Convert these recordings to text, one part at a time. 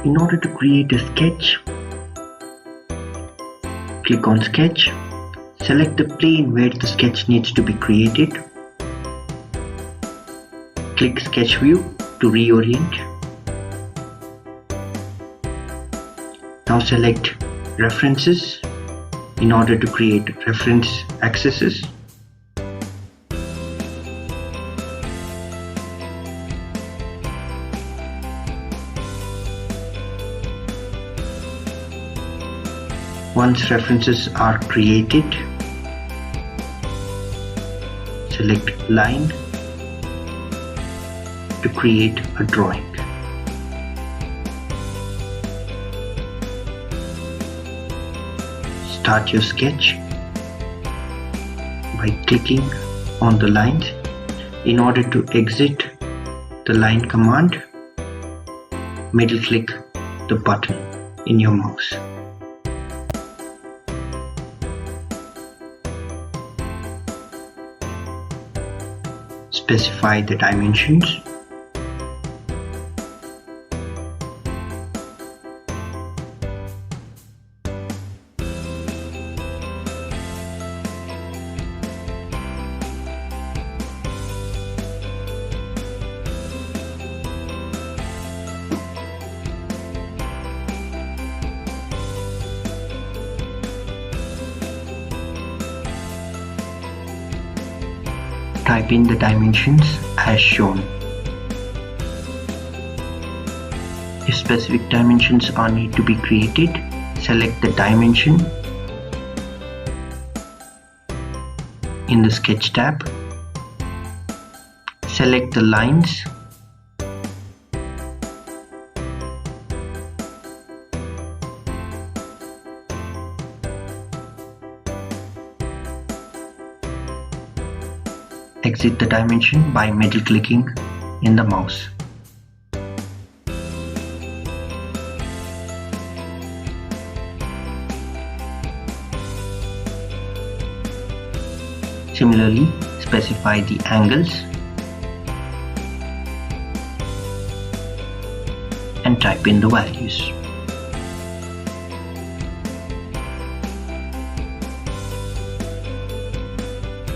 In order to create a sketch, click on Sketch, select the plane where the sketch needs to be created, click Sketch View to reorient. Now select References in order to create reference axes. Once references are created, select Line to create a drawing. Start your sketch by clicking on the lines. In order to exit the line command, middle click the button in your mouse. Specify the dimensions. Type in the dimensions as shown. If specific dimensions are need to be created, select the dimension in the Sketch tab. Select the lines. Exit the dimension by middle clicking in the mouse. Similarly, specify the angles and type in the values.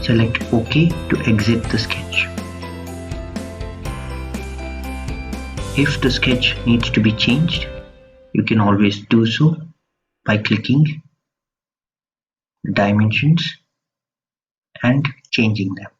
Select OK to exit the sketch. If the sketch needs to be changed, you can always do so by clicking the dimensions and changing them.